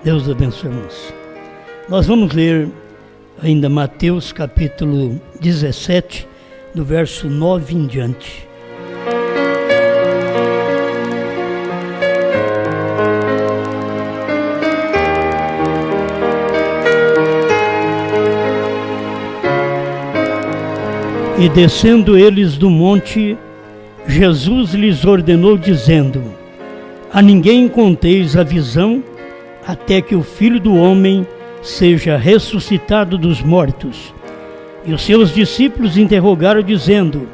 Deus abençoe, irmãos. Nós vamos ler ainda Mateus capítulo 17, do verso 9 em diante. E descendo eles do monte, Jesus lhes ordenou, dizendo: a ninguém conteis a visão, até que o Filho do Homem seja ressuscitado dos mortos. E os seus discípulos interrogaram, dizendo: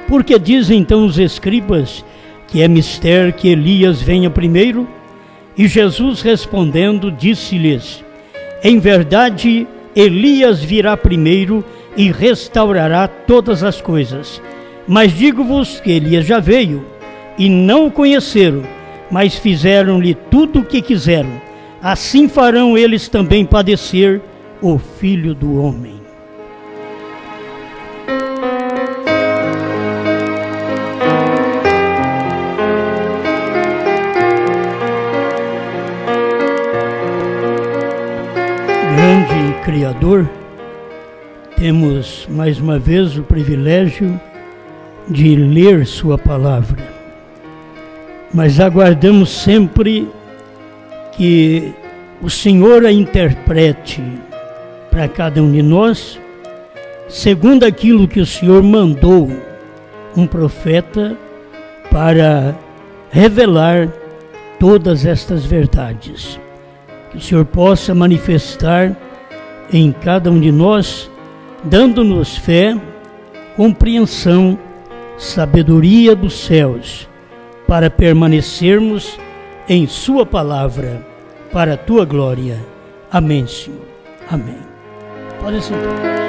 por que dizem então os escribas que é mister que Elias venha primeiro? E Jesus respondendo, disse-lhes: em verdade, Elias virá primeiro e restaurará todas as coisas. Mas digo-vos que Elias já veio, e não o conheceram, mas fizeram-lhe tudo o que quiseram. Assim farão eles também padecer o Filho do Homem. Grande Criador, temos mais uma vez o privilégio de ler Sua palavra, mas aguardamos sempre que o Senhor a interprete para cada um de nós, segundo aquilo que o Senhor mandou um profeta para revelar todas estas verdades. Que o Senhor possa manifestar em cada um de nós, dando-nos fé, compreensão, sabedoria dos céus, para permanecermos em Sua palavra, para a Tua glória. Amém, Senhor. Amém. Pode sentar.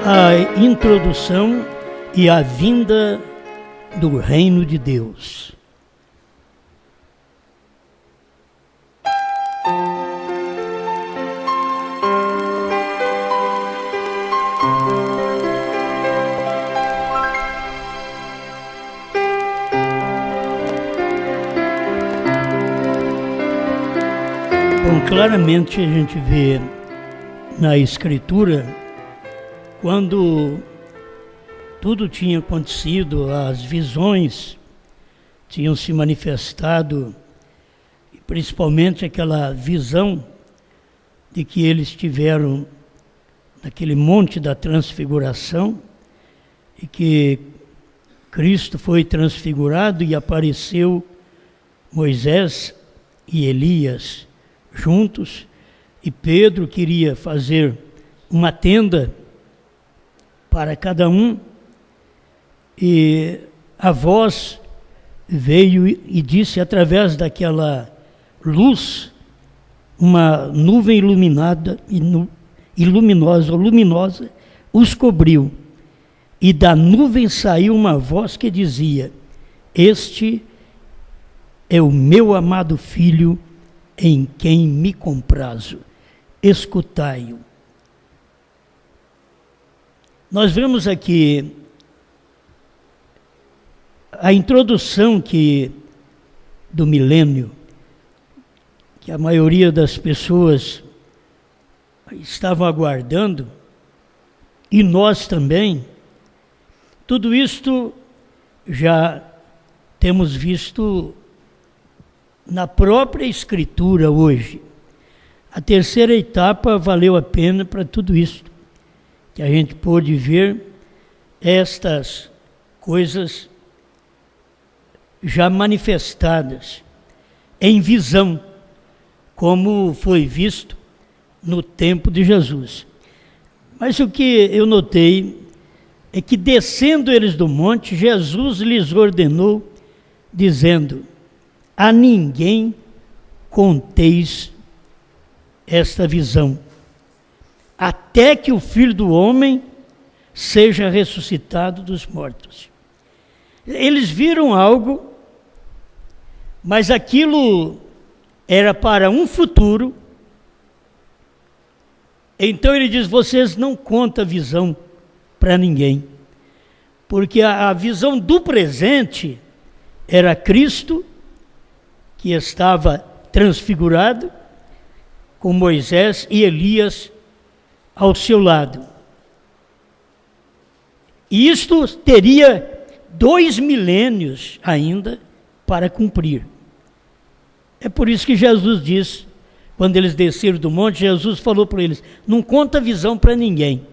A introdução e a vinda do reino de Deus. Bom, claramente a gente vê na Escritura, quando tudo tinha acontecido, as visões tinham se manifestado, principalmente aquela visão de que eles tiveram naquele monte da transfiguração, e que Cristo foi transfigurado e apareceu Moisés e Elias juntos, e Pedro queria fazer uma tenda para cada um, e a voz veio e disse através daquela luz, uma nuvem iluminada e luminosa os cobriu, e da nuvem saiu uma voz que dizia: este é o meu amado Filho, em quem me comprazo, escutai-o. Nós vemos aqui a introdução do milênio, que a maioria das pessoas estavam aguardando, e nós também. Tudo isto já temos visto na própria Escritura hoje. A terceira etapa valeu a pena para tudo isso, que a gente pôde ver estas coisas já manifestadas em visão, como foi visto no tempo de Jesus. Mas o que eu notei é que, descendo eles do monte, Jesus lhes ordenou, dizendo: a ninguém conteis esta visão, até que o Filho do Homem seja ressuscitado dos mortos. Eles viram algo Mas aquilo era para um futuro. Então ele diz, vocês não contam a visão para ninguém. Porque a visão do presente era Cristo, que estava transfigurado, com Moisés e Elias ao seu lado. E isto teria 2 milênios ainda para cumprir. É por isso que Jesus diz, quando eles desceram do monte, Jesus falou para eles, não conta a visão para ninguém.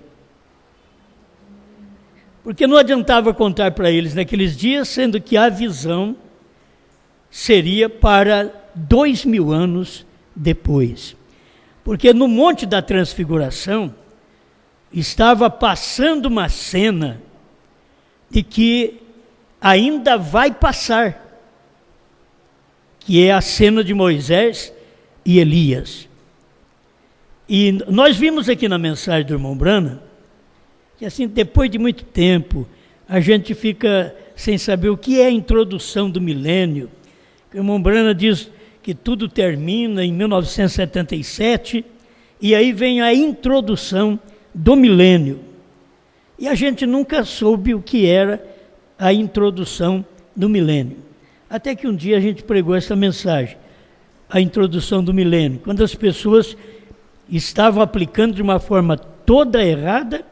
Porque não adiantava contar para eles naqueles dias, sendo que a visão seria para 2000 anos depois. Porque no Monte da Transfiguração estava passando uma cena de que ainda vai passar, que é a cena de Moisés e Elias. E nós vimos aqui na mensagem do irmão Brana, que assim, depois de muito tempo, a gente fica sem saber o que é a introdução do milênio. O irmão Brana diz que tudo termina em 1977, e aí vem a introdução do milênio. E a gente nunca soube o que era a introdução do milênio. Até que um dia a gente pregou essa mensagem, a introdução do milênio, quando as pessoas estavam aplicando de uma forma toda errada,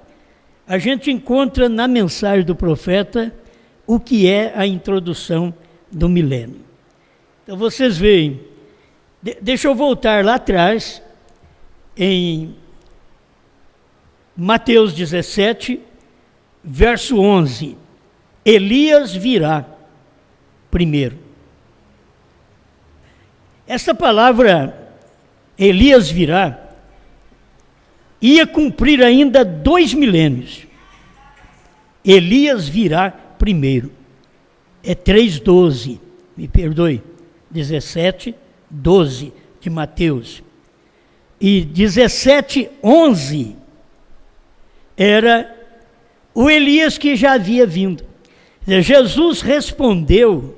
a gente encontra na mensagem do profeta o que é a introdução do milênio. Então vocês veem, deixa eu voltar lá atrás, em Mateus 17, verso 11. Elias virá primeiro. Essa palavra, Elias virá, ia cumprir ainda 2 milênios. Elias virá primeiro. É 3:12, me perdoe, 17:12 de Mateus. E 17:11 era o Elias que já havia vindo. Jesus respondeu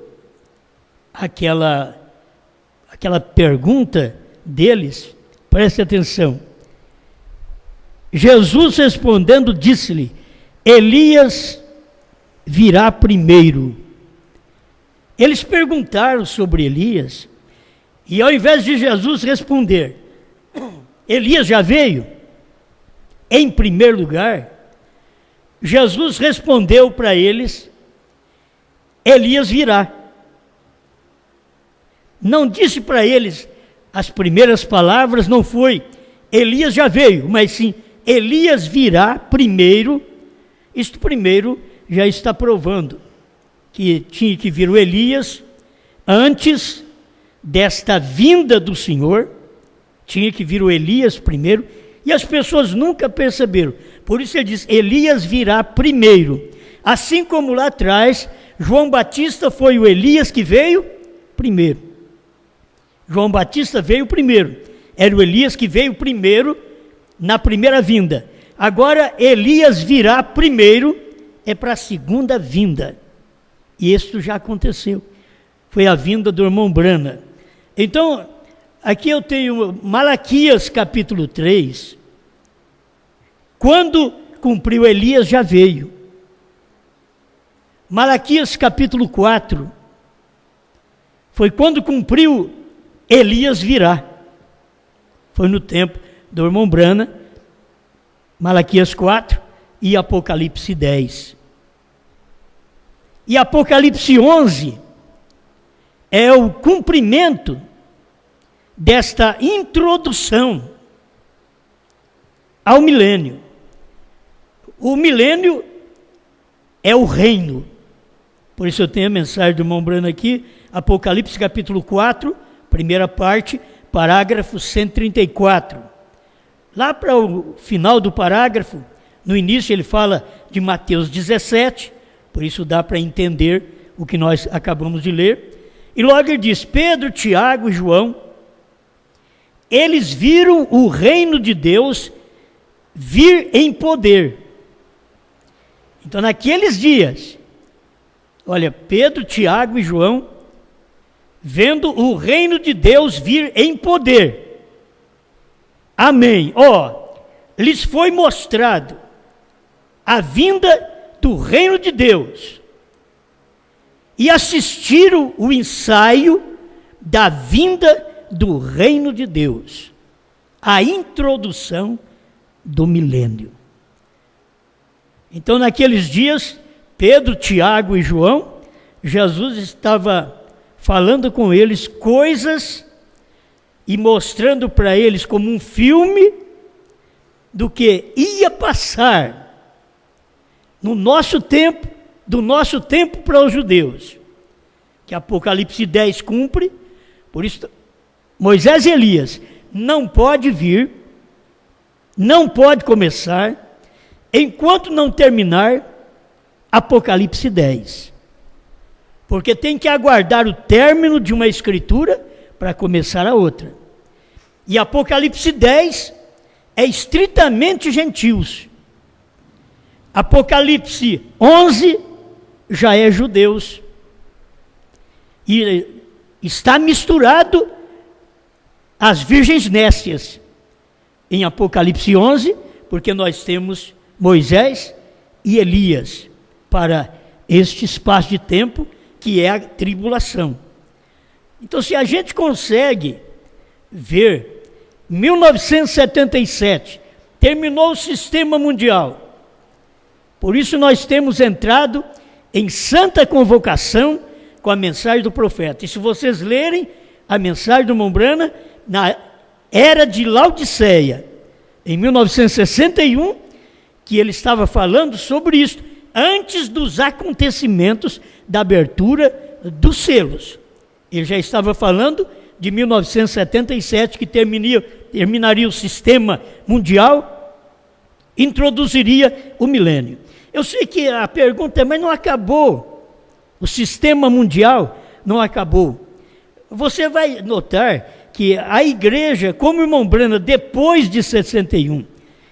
aquela pergunta deles, preste atenção. Jesus respondendo disse-lhe, Elias virá primeiro. Eles perguntaram sobre Elias, e ao invés de Jesus responder, Elias já veio, em primeiro lugar, Jesus respondeu para eles, Elias virá. Não disse para eles, as primeiras palavras não foi, Elias já veio, mas sim, Elias virá primeiro. Isto primeiro já está provando que tinha que vir o Elias antes desta vinda do Senhor, tinha que vir o Elias primeiro, e as pessoas nunca perceberam. Por isso ele diz, Elias virá primeiro. Assim como lá atrás, João Batista foi o Elias que veio primeiro. João Batista veio primeiro. Era o Elias que veio primeiro na primeira vinda. Agora Elias virá primeiro, é para a segunda vinda. E isso já aconteceu. Foi a vinda do irmão Brana. Então, aqui eu tenho Malaquias capítulo 3. Quando cumpriu Elias, já veio. Malaquias capítulo 4. Foi quando cumpriu, Elias virá. Foi no tempo do irmão Brana, Malaquias 4 e Apocalipse 10. E Apocalipse 11 é o cumprimento desta introdução ao milênio. O milênio é o reino. Por isso eu tenho a mensagem do irmão Brana aqui, Apocalipse capítulo 4, primeira parte, parágrafo 134. Lá para o final do parágrafo, no início ele fala de Mateus 17, por isso dá para entender o que nós acabamos de ler. E logo ele diz, Pedro, Tiago e João, eles viram o reino de Deus vir em poder. Então naqueles dias, olha, Pedro, Tiago e João vendo o reino de Deus vir em poder. Amém. Lhes foi mostrado a vinda do reino de Deus e assistiram o ensaio da vinda do reino de Deus, a introdução do milênio. Então, naqueles dias, Pedro, Tiago e João, Jesus estava falando com eles coisas e mostrando para eles como um filme do que ia passar no nosso tempo, do nosso tempo para os judeus, que Apocalipse 10 cumpre. Por isso, Moisés e Elias não pode vir, não pode começar, enquanto não terminar Apocalipse 10. Porque tem que aguardar o término de uma escritura para começar a outra. E Apocalipse 10 é estritamente gentios. Apocalipse 11 já é judeus. E está misturado as virgens nécias em Apocalipse 11, porque nós temos Moisés e Elias para este espaço de tempo que é a tribulação. Então, se a gente consegue ver 1977, terminou o sistema mundial. Por isso nós temos entrado em santa convocação com a mensagem do profeta. E se vocês lerem a mensagem do Mombrana, na era de Laodiceia, em 1961, que ele estava falando sobre isso, antes dos acontecimentos da abertura dos selos. Ele já estava falando de 1977, que terminaria o sistema mundial, introduziria o milênio. Eu sei que a pergunta é, mas não acabou? O sistema mundial não acabou. Você vai notar que a igreja, como o irmão Brana, depois de 61,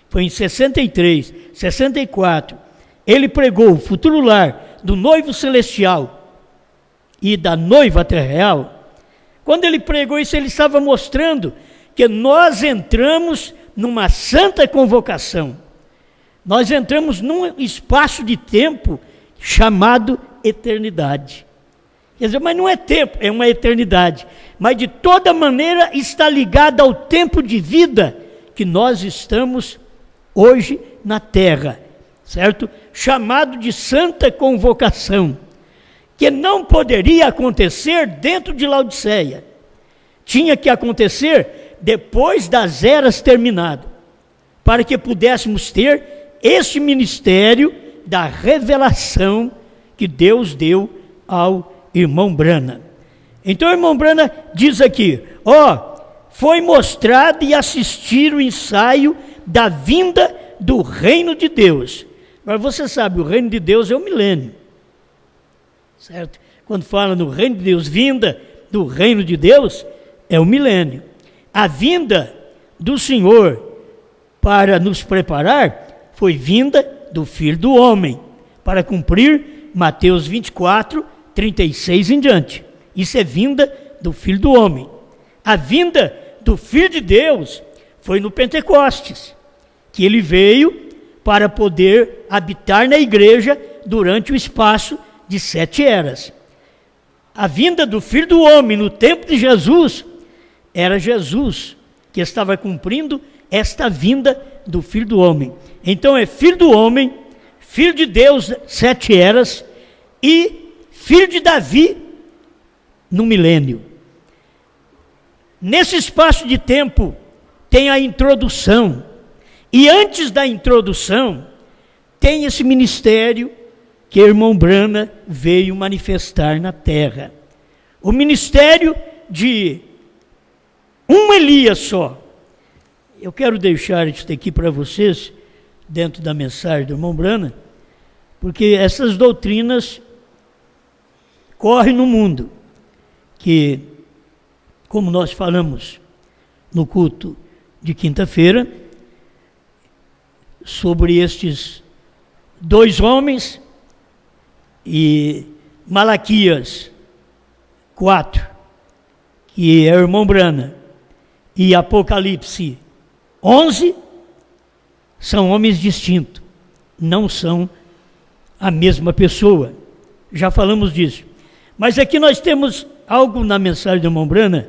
foi em 63, 64, ele pregou o futuro lar do noivo celestial e da noiva terreal. Quando ele pregou isso, ele estava mostrando que nós entramos numa santa convocação. Nós entramos num espaço de tempo chamado eternidade. Quer dizer, mas não é tempo, é uma eternidade. Mas de toda maneira está ligada ao tempo de vida que nós estamos hoje na terra, certo? Chamado de santa convocação, que não poderia acontecer dentro de Laodiceia. Tinha que acontecer depois das eras terminadas, para que pudéssemos ter este ministério da revelação que Deus deu ao irmão Brana. Então o irmão Brana diz aqui, foi mostrado e assistir o ensaio da vinda do reino de Deus. Mas você sabe, o reino de Deus é o milênio, certo? Quando fala no reino de Deus, vinda do reino de Deus, é o milênio. A vinda do Senhor para nos preparar foi vinda do Filho do Homem, para cumprir Mateus 24, 36 em diante. Isso é vinda do Filho do Homem. A vinda do Filho de Deus foi no Pentecostes, que ele veio para poder habitar na igreja durante o espaço de 7 eras. A vinda do Filho do Homem no tempo de Jesus, era Jesus que estava cumprindo esta vinda do Filho do Homem. Então é Filho do Homem, Filho de Deus, 7 eras, e Filho de Davi no milênio. Nesse espaço de tempo tem a introdução, e antes da introdução tem esse ministério que o irmão Brana veio manifestar na terra. O ministério de um Elias só. Eu quero deixar isso aqui para vocês, dentro da mensagem do irmão Brana, porque essas doutrinas correm no mundo, que, como nós falamos no culto de quinta-feira, sobre estes 2 homens, e Malaquias 4 que é o irmão Brana, e Apocalipse 11, são homens distintos, não são a mesma pessoa. Já falamos disso. Mas aqui nós temos algo na mensagem do irmão Brana,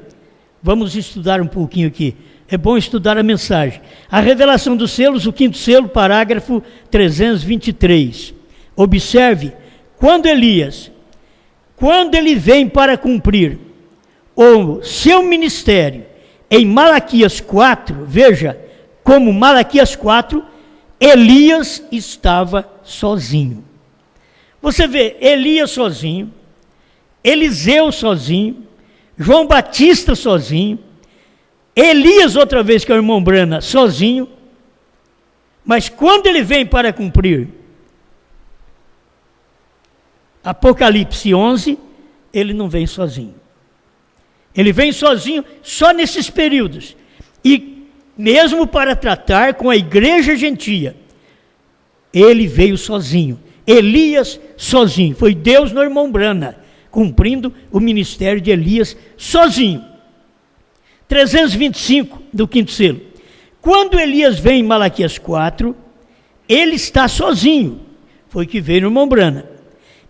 vamos estudar um pouquinho aqui. É bom estudar a mensagem. A revelação dos selos, o 5º selo, parágrafo 323. Observe, quando ele vem para cumprir o seu ministério em Malaquias 4, veja, como Malaquias 4, Elias estava sozinho. Você vê Elias sozinho, Eliseu sozinho, João Batista sozinho, Elias, outra vez que é o irmão Brana, sozinho, mas quando ele vem para cumprir Apocalipse 11, ele não vem sozinho. Ele vem sozinho só nesses períodos. E mesmo para tratar com a igreja gentia, ele veio sozinho. Elias sozinho. Foi Deus no irmão Brana, cumprindo o ministério de Elias sozinho. 325 do 5º selo. Quando Elias vem em Malaquias 4, ele está sozinho. Foi que veio no irmão Brana.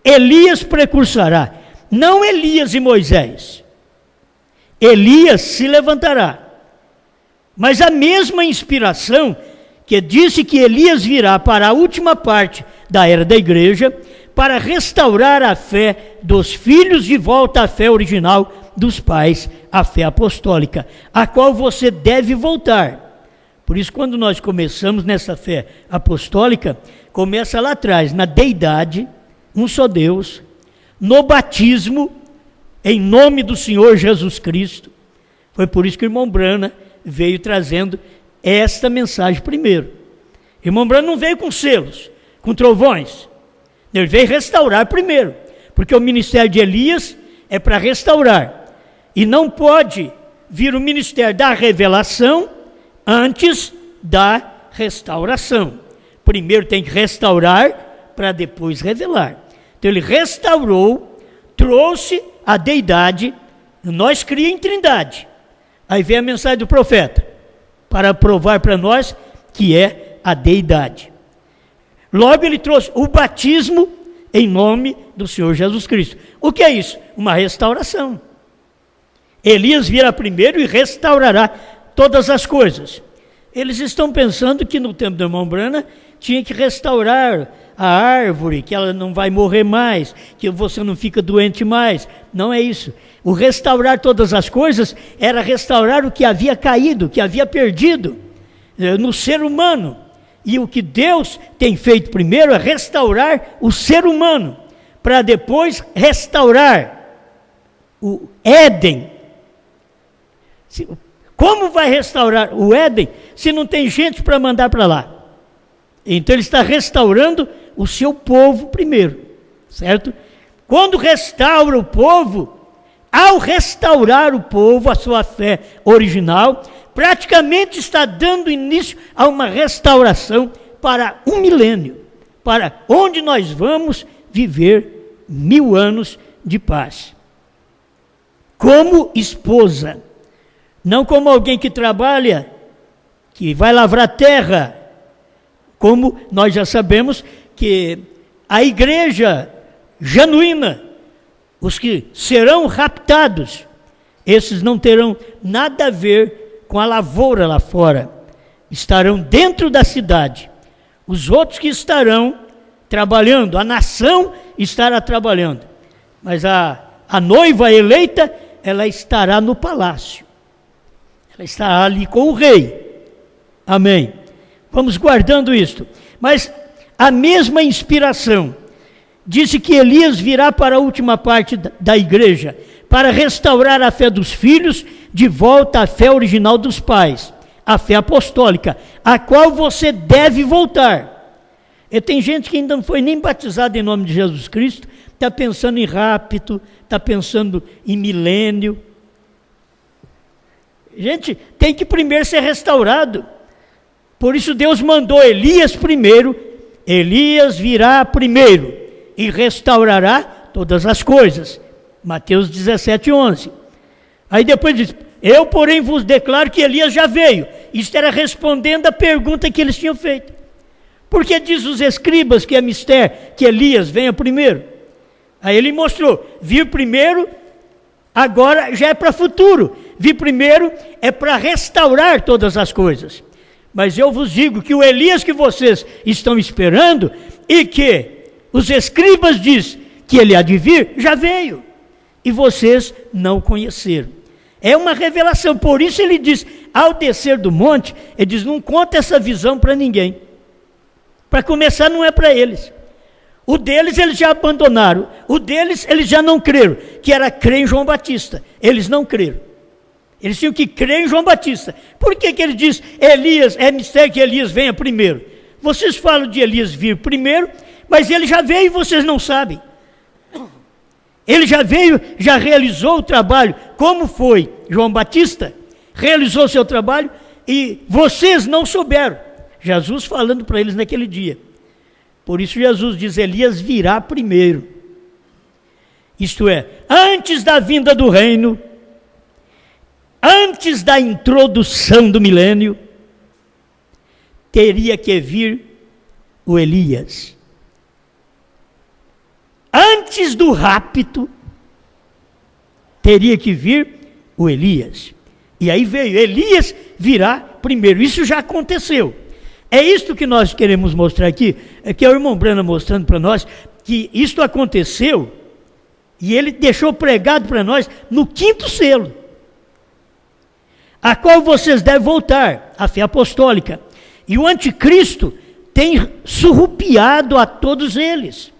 Elias precursará, não Elias e Moisés. Elias se levantará. Mas a mesma inspiração que disse que Elias virá para a última parte da era da igreja, para restaurar a fé dos filhos de volta à fé original dos pais, a fé apostólica, a qual você deve voltar. Por isso, quando nós começamos nessa fé apostólica, começa lá atrás, na deidade, um só Deus, no batismo, em nome do Senhor Jesus Cristo. Foi por isso que o irmão Brana veio trazendo esta mensagem primeiro. O irmão Brana não veio com selos, com trovões. Ele veio restaurar primeiro, porque o ministério de Elias é para restaurar. E não pode vir o ministério da revelação antes da restauração. Primeiro tem que restaurar para depois revelar. Então ele restaurou, trouxe a deidade, nós cria em trindade. Aí vem a mensagem do profeta, para provar para nós que é a deidade. Logo ele trouxe o batismo em nome do Senhor Jesus Cristo. O que é isso? Uma restauração. Elias virá primeiro e restaurará todas as coisas. Eles estão pensando que no tempo do irmão Brana tinha que restaurar a árvore, que ela não vai morrer mais, que você não fica doente mais. Não é isso. O restaurar todas as coisas era restaurar o que havia caído, o que havia perdido no ser humano. E o que Deus tem feito primeiro é restaurar o ser humano, para depois restaurar o Éden. Como vai restaurar o Éden se não tem gente para mandar para lá? Então ele está restaurando o seu povo primeiro, certo? Quando restaura o povo, ao restaurar o povo, a sua fé original, praticamente está dando início a uma restauração para um milênio, para onde nós vamos viver 1000 anos de paz. Como esposa, não como alguém que trabalha, que vai lavrar terra, como nós já sabemos que a igreja genuína, os que serão raptados, esses não terão nada a ver com a lavoura lá fora, estarão dentro da cidade. Os outros que estarão trabalhando, a nação estará trabalhando, mas a noiva eleita, ela estará no palácio, ela estará ali com o rei. Amém. Vamos guardando isto. Mas a mesma inspiração disse que Elias virá para a última parte da igreja, para restaurar a fé dos filhos de volta à fé original dos pais, a fé apostólica, a qual você deve voltar. E tem gente que ainda não foi nem batizada em nome de Jesus Cristo, está pensando em rapto, está pensando em milênio. Gente, tem que primeiro ser restaurado. Por isso Deus mandou Elias primeiro. Elias virá primeiro e restaurará todas as coisas. Mateus 17:11. Aí depois diz, eu porém vos declaro que Elias já veio. Isso era respondendo a pergunta que eles tinham feito. Porque diz os escribas que é mistério, que Elias venha primeiro. Aí ele mostrou, vir primeiro, agora já é para futuro. Vir primeiro é para restaurar todas as coisas. Mas eu vos digo que o Elias que vocês estão esperando e que os escribas diz que ele há de vir, já veio. E vocês não conheceram. É uma revelação, por isso ele diz, ao descer do monte, ele diz, não conta essa visão para ninguém. Para começar, não é para eles. O deles eles já abandonaram. O deles eles já não creram, que era crer em João Batista. Eles não creram. Eles tinham que crer em João Batista. Por que ele diz, Elias, é mistério que Elias venha primeiro? Vocês falam de Elias vir primeiro, mas ele já veio e vocês não sabem. Ele já veio, já realizou o trabalho, como foi João Batista, realizou o seu trabalho e vocês não souberam. Jesus falando para eles naquele dia. Por isso Jesus diz, Elias virá primeiro. Isto é, antes da vinda do reino, antes da introdução do milênio, teria que vir o Elias. Antes do rapto, teria que vir o Elias. E aí veio, Elias virá primeiro. Isso já aconteceu. É isto que nós queremos mostrar aqui, é que é o irmão Branham mostrando para nós, que isto aconteceu, e ele deixou pregado para nós no 5º selo, a qual vocês devem voltar, a fé apostólica. E o anticristo tem surrupiado a todos eles,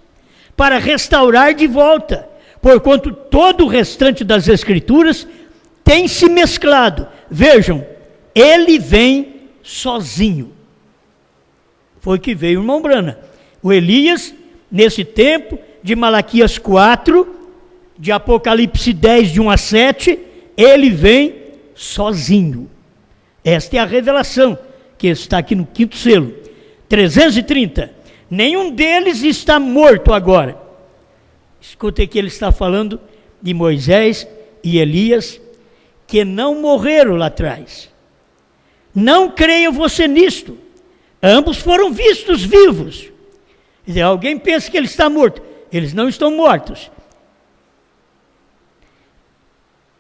para restaurar de volta, porquanto todo o restante das escrituras tem se mesclado. Vejam, ele vem sozinho. Foi que veio o irmão Branham. O Elias, nesse tempo, de Malaquias 4, de Apocalipse 10, de 1 a 7, ele vem sozinho. Esta é a revelação que está aqui no 5º selo. 330. Nenhum deles está morto agora. Escuta que ele está falando de Moisés e Elias, que não morreram lá atrás. Não creia você nisto. Ambos foram vistos vivos. Quer dizer, alguém pensa que ele está morto. Eles não estão mortos.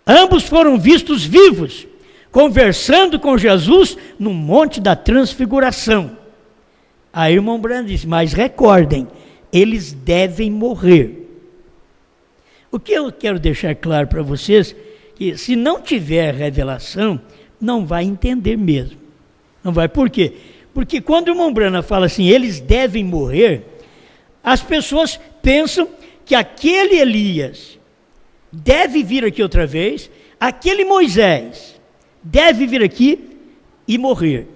Ambos foram vistos vivos, conversando com Jesus no Monte da Transfiguração. Aí o irmão Branham diz, mas recordem, eles devem morrer. O que eu quero deixar claro para vocês, que se não tiver revelação, não vai entender mesmo. Não vai, por quê? Porque quando o irmão Branham fala assim, eles devem morrer, as pessoas pensam que aquele Elias deve vir aqui outra vez, aquele Moisés deve vir aqui e morrer.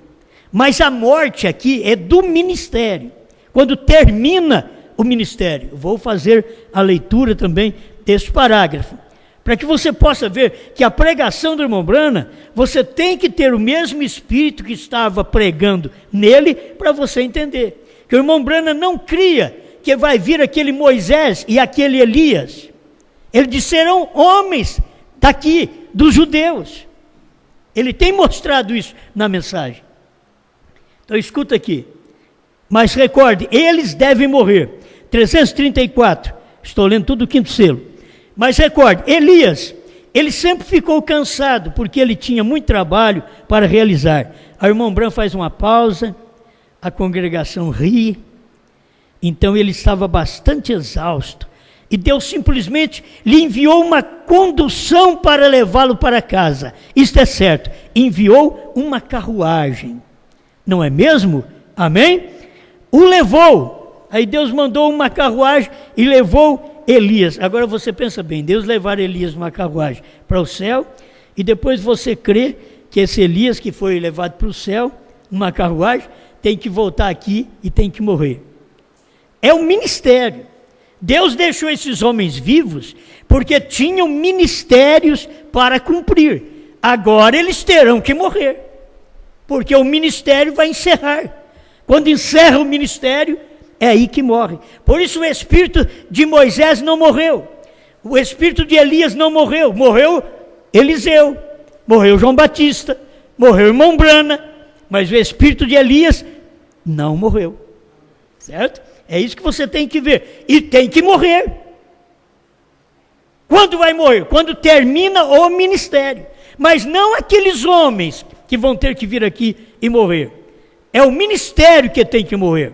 Mas a morte aqui é do ministério. Quando termina o ministério, vou fazer a leitura também deste parágrafo, para que você possa ver que a pregação do irmão Branham, você tem que ter o mesmo espírito que estava pregando nele, para você entender. Que o irmão Branham não cria que vai vir aquele Moisés e aquele Elias. Eles disseram homens daqui, dos judeus. Ele tem mostrado isso na mensagem. Então escuta aqui. Mas recorde, eles devem morrer. 334, estou lendo tudo o 5º selo. Mas recorde, Elias, ele sempre ficou cansado, porque ele tinha muito trabalho para realizar. A irmã Branham faz uma pausa, a congregação ri, então ele estava bastante exausto. E Deus simplesmente lhe enviou uma condução para levá-lo para casa. Isto é certo, enviou uma carruagem. Não é mesmo? Amém? O levou. Aí Deus mandou uma carruagem e levou Elias. Agora você pensa bem, Deus levar Elias numa carruagem para o céu, e depois você crê que esse Elias que foi levado para o céu, numa carruagem, tem que voltar aqui e tem que morrer. É um ministério. Deus deixou esses homens vivos porque tinham ministérios para cumprir. Agora eles terão que morrer, porque o ministério vai encerrar. Quando encerra o ministério, é aí que morre. Por isso o espírito de Moisés não morreu, o espírito de Elias não morreu, morreu Eliseu, morreu João Batista, morreu irmão Brana, mas o espírito de Elias não morreu. Certo? É isso que você tem que ver. E tem que morrer. Quando vai morrer? Quando termina o ministério. Mas não aqueles homens que vão ter que vir aqui e morrer. É o ministério que tem que morrer.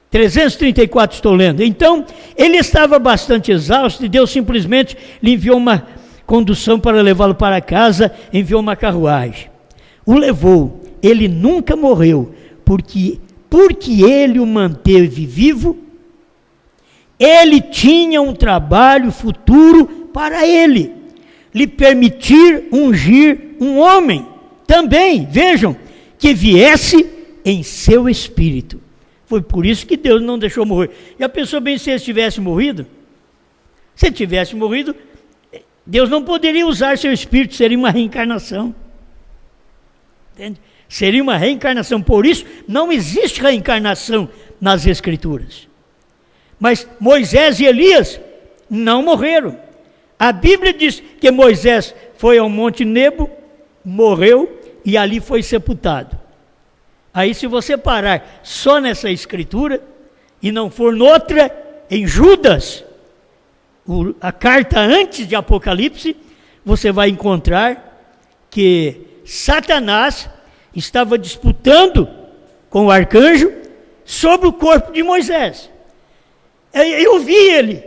334 estou lendo. Então, ele estava bastante exausto e Deus simplesmente lhe enviou uma condução para levá-lo para casa, enviou uma carruagem. O levou. Ele nunca morreu, porque ele o manteve vivo, ele tinha um trabalho futuro para ele, lhe permitir ungir um homem, também, vejam, que viesse em seu espírito. Foi por isso que Deus não deixou morrer. Já pensou bem se ele tivesse morrido? Se ele tivesse morrido, Deus não poderia usar seu espírito, seria uma reencarnação. Entende? Seria uma reencarnação, por isso não existe reencarnação nas Escrituras. Mas Moisés e Elias não morreram. A Bíblia diz que Moisés foi ao Monte Nebo, morreu e ali foi sepultado. Aí se você parar só nessa Escritura e não for noutra, em Judas, a carta antes de Apocalipse, você vai encontrar que Satanás estava disputando com o arcanjo sobre o corpo de Moisés. Eu vi ele,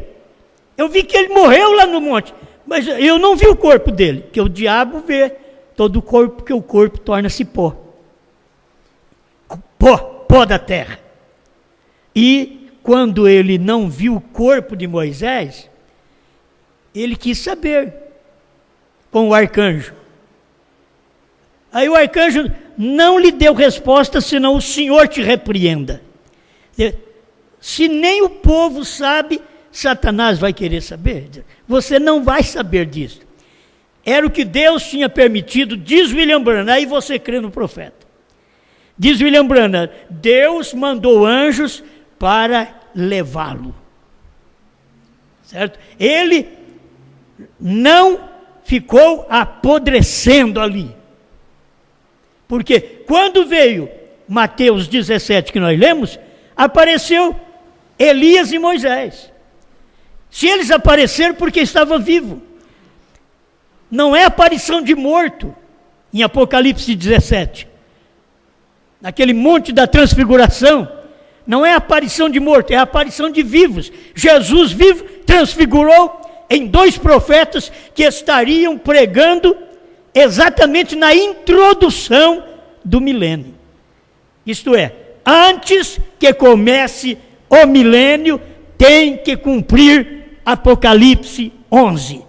eu vi que ele morreu lá no monte, mas eu não vi o corpo dele, porque o diabo vê todo o corpo, porque o corpo torna-se pó. Pó da terra. E quando ele não viu o corpo de Moisés, ele quis saber com o arcanjo. Aí o arcanjo não lhe deu resposta, senão o Senhor te repreenda. Se nem o povo sabe, Satanás vai querer saber. Você não vai saber disso. Era o que Deus tinha permitido, diz William Branham, aí você crê no profeta. Diz William Branham, Deus mandou anjos para levá-lo. Certo? Ele não ficou apodrecendo ali. Porque quando veio Mateus 17, que nós lemos, apareceu Elias e Moisés. Se eles apareceram, porque estava vivo. Não é aparição de morto, em Apocalipse 17. Naquele monte da transfiguração, não é aparição de morto, é aparição de vivos. Jesus vivo transfigurou em 2 profetas que estariam pregando exatamente na introdução do milênio. Isto é, antes que comece o milênio, tem que cumprir Apocalipse 11.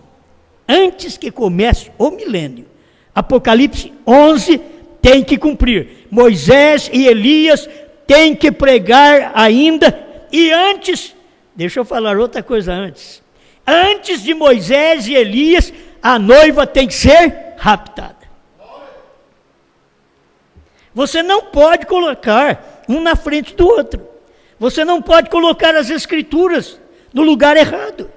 Antes que comece o milênio, Apocalipse 11 tem que cumprir. Moisés e Elias têm que pregar ainda, e antes, deixa eu falar outra coisa antes. Antes de Moisés e Elias, a noiva tem que ser raptada. Você não pode colocar um na frente do outro. Você não pode colocar as Escrituras no lugar errado.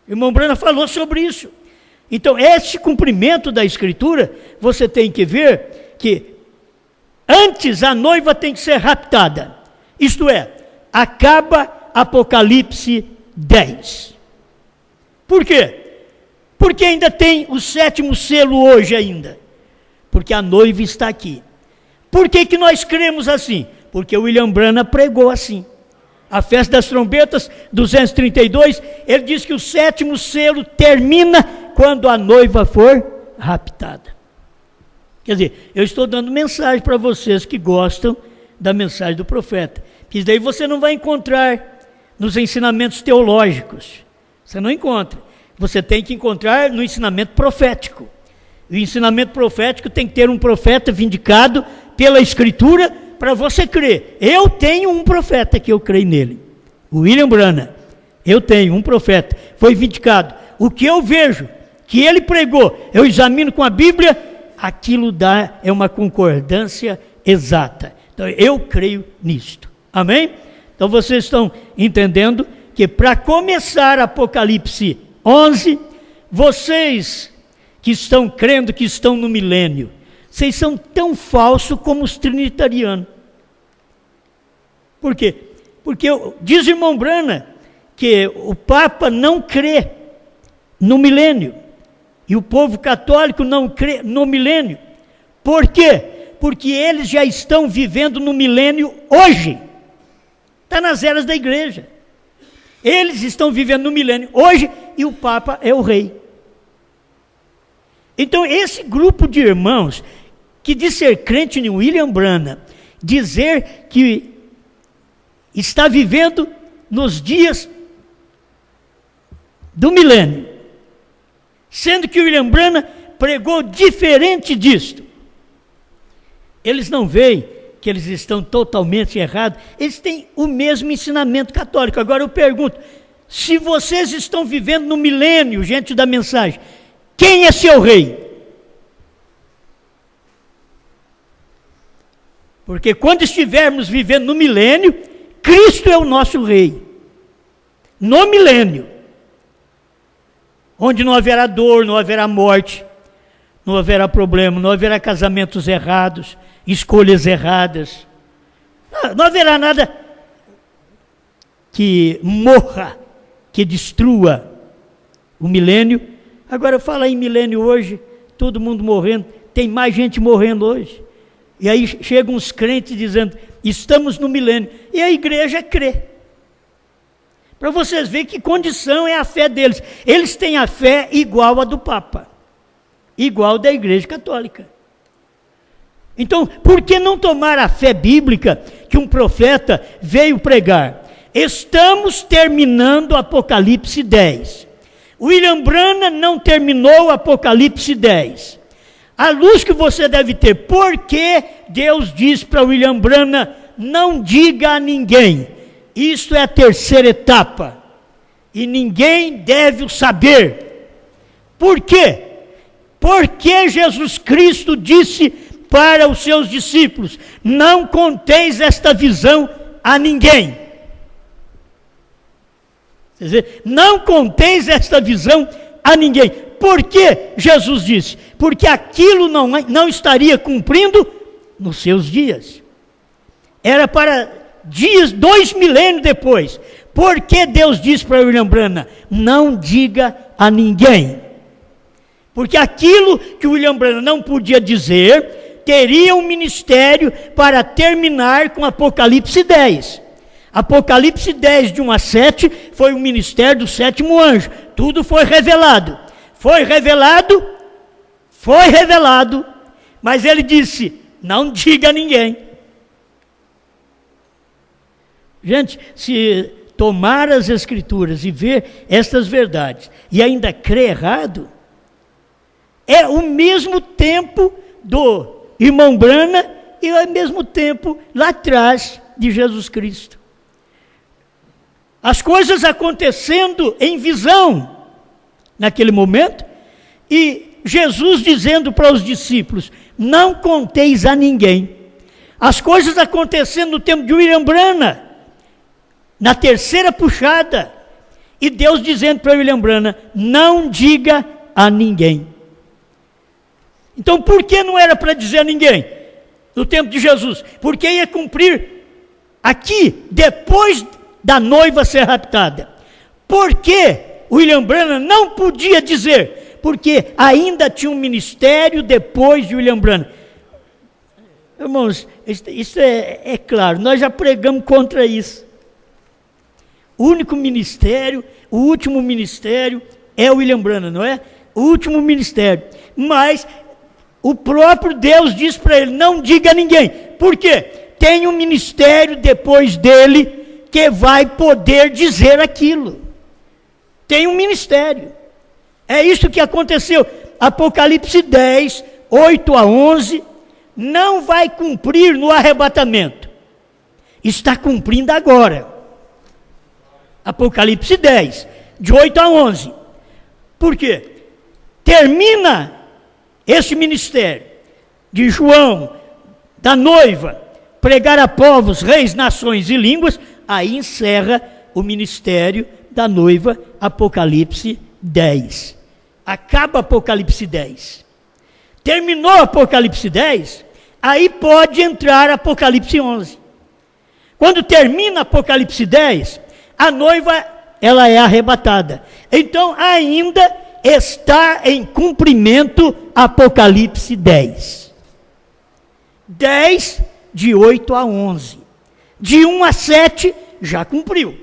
O irmão Brana falou sobre isso. Então, esse cumprimento da Escritura, você tem que ver que antes a noiva tem que ser raptada. Isto é, acaba Apocalipse 10. Por quê? Porque ainda tem o 7º selo hoje ainda. Porque a noiva está aqui. Por que nós cremos assim? Porque o William Branham pregou assim. A festa das trombetas, 232, ele diz que o 7º selo termina quando a noiva for raptada. Quer dizer, eu estou dando mensagem para vocês que gostam da mensagem do profeta. Que daí você não vai encontrar nos ensinamentos teológicos. Você não encontra. Você tem que encontrar no ensinamento profético. O ensinamento profético tem que ter um profeta vindicado pela Escritura para você crer. Eu tenho um profeta que eu creio nele. O William Branham. Eu tenho um profeta. Foi vindicado. O que eu vejo que ele pregou, eu examino com a Bíblia, aquilo é uma concordância exata. Então eu creio nisto. Amém? Então vocês estão entendendo que para começar Apocalipse 11, vocês que estão crendo que estão no milênio. Vocês são tão falsos como os trinitarianos. Por quê? Porque diz o irmão Brana que o Papa não crê no milênio. E o povo católico não crê no milênio. Por quê? Porque eles já estão vivendo no milênio hoje. Está nas eras da igreja. Eles estão vivendo no milênio hoje e o Papa é o rei. Então esse grupo de irmãos que diz ser crente em William Branham, dizer que está vivendo nos dias do milênio, sendo que William Branham pregou diferente disto. Eles não veem que eles estão totalmente errados, eles têm o mesmo ensinamento católico. Agora eu pergunto, se vocês estão vivendo no milênio, gente da mensagem, quem é seu rei? Porque quando estivermos vivendo no milênio, Cristo é o nosso rei. No milênio. Onde não haverá dor, não haverá morte, não haverá problema, não haverá casamentos errados, escolhas erradas. Não haverá nada que morra, que destrua o milênio. Agora fala em milênio hoje, todo mundo morrendo, tem mais gente morrendo hoje. E aí chegam uns crentes dizendo, estamos no milênio. E a igreja crê. Para vocês verem que condição é a fé deles. Eles têm a fé igual a do Papa. Igual da igreja católica. Então, por que não tomar a fé bíblica que um profeta veio pregar? Estamos terminando Apocalipse 10. William Branham não terminou Apocalipse 10. A luz que você deve ter, porque Deus diz para William Branham, não diga a ninguém, isso é a terceira etapa, e ninguém deve o saber. Por quê? Porque Jesus Cristo disse para os seus discípulos, não conteis esta visão a ninguém. Quer dizer, não conteis esta visão a ninguém. Por que Jesus disse? Porque aquilo não estaria cumprindo nos seus dias. Era para dias, 2 milênios depois. Por que Deus disse para William Branham? Não diga a ninguém. Porque aquilo que William Branham não podia dizer, teria um ministério para terminar com Apocalipse 10. Apocalipse 10, de 1 a 7, foi o ministério do 7º anjo. Tudo foi revelado. Foi revelado, mas ele disse, não diga a ninguém. Gente, se tomar as Escrituras e ver estas verdades, e ainda crer errado, é o mesmo tempo do irmão Branham e ao mesmo tempo lá atrás de Jesus Cristo. As coisas acontecendo em visão, naquele momento, e Jesus dizendo para os discípulos, não conteis a ninguém. As coisas acontecendo no tempo de William Branham, na terceira puxada, e Deus dizendo para William Branham, não diga a ninguém. Então por que não era para dizer a ninguém? No tempo de Jesus, porque ia cumprir aqui, depois da noiva ser raptada. Por que William Branham não podia dizer? Porque ainda tinha um ministério depois de William Branham. Irmãos, isso é claro, nós já pregamos contra isso. O único ministério, o último ministério é o William Branham, não é? O último ministério. Mas o próprio Deus diz para ele, não diga a ninguém. Por quê? Tem um ministério depois dele que vai poder dizer aquilo. Tem um ministério. É isso que aconteceu. Apocalipse 10, 8 a 11, não vai cumprir no arrebatamento. Está cumprindo agora. Apocalipse 10, de 8 a 11. Por quê? Termina esse ministério de João, da noiva, pregar a povos, reis, nações e línguas, aí encerra o ministério da noiva, Apocalipse 10. Acaba Apocalipse 10. Terminou Apocalipse 10, aí pode entrar Apocalipse 11. Quando termina Apocalipse 10, a noiva, ela é arrebatada. Então, ainda está em cumprimento Apocalipse 10. 10, de 8 a 11. De 1 a 7, já cumpriu.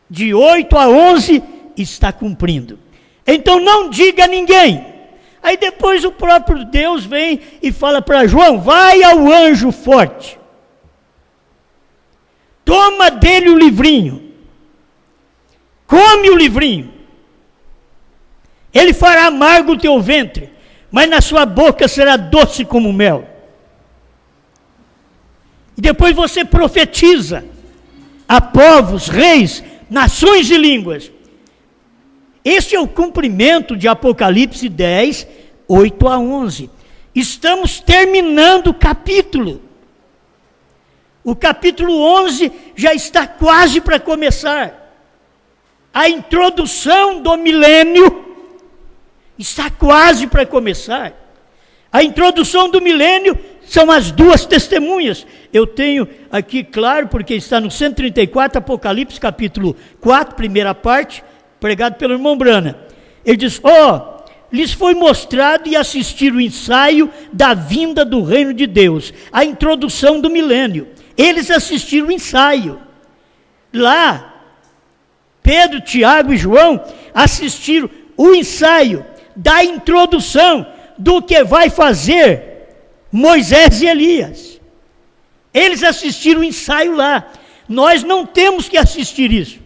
De 8 a 11, está cumprindo. Então, não diga a ninguém. Aí depois o próprio Deus vem e fala para João, vai ao anjo forte. Toma dele o livrinho. Come o livrinho. Ele fará amargo o teu ventre, mas na sua boca será doce como mel. E depois você profetiza a povos, reis, nações e línguas. Esse é o cumprimento de Apocalipse 10, 8 a 11. Estamos terminando o capítulo. O capítulo 11 já está quase para começar. A introdução do milênio está quase para começar. A introdução do milênio são as duas testemunhas. Eu tenho aqui, claro, porque está no 134, Apocalipse, capítulo 4, primeira parte, pregado pelo irmão Brana. Ele diz, lhes foi mostrado e assistir o ensaio da vinda do reino de Deus, a introdução do milênio. Eles assistiram o ensaio. Lá, Pedro, Tiago e João assistiram o ensaio da introdução do que vai fazer Moisés e Elias. Eles assistiram o ensaio lá. Nós não temos que assistir isso.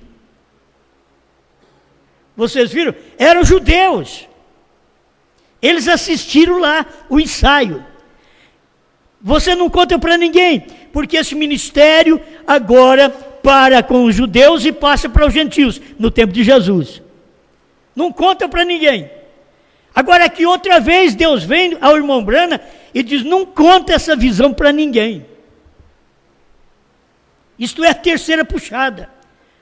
Vocês viram? Eram judeus. Eles assistiram lá o ensaio. Você não conta para ninguém, porque esse ministério agora para com os judeus e passa para os gentios, no tempo de Jesus. Não conta para ninguém. Agora aqui outra vez Deus vem ao irmão Brana e diz, não conta essa visão para ninguém. Isto é a terceira puxada.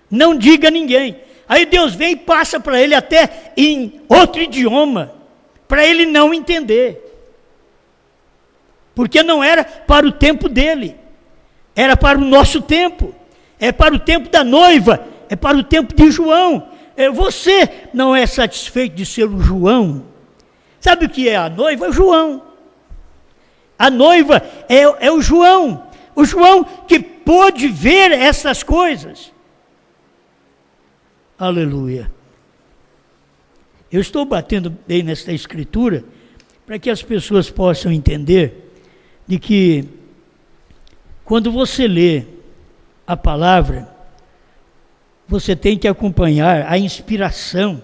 Não diga a ninguém. Aí Deus vem e passa para ele até em outro idioma, para ele não entender. Porque não era para o tempo dele, era para o nosso tempo, é para o tempo da noiva, é para o tempo de João. Você não é satisfeito de ser o João? Sabe o que é a noiva? É o João. A noiva é o João que pôde ver essas coisas. Aleluia. Eu estou batendo bem nesta escritura para que as pessoas possam entender de que quando você lê a palavra, você tem que acompanhar a inspiração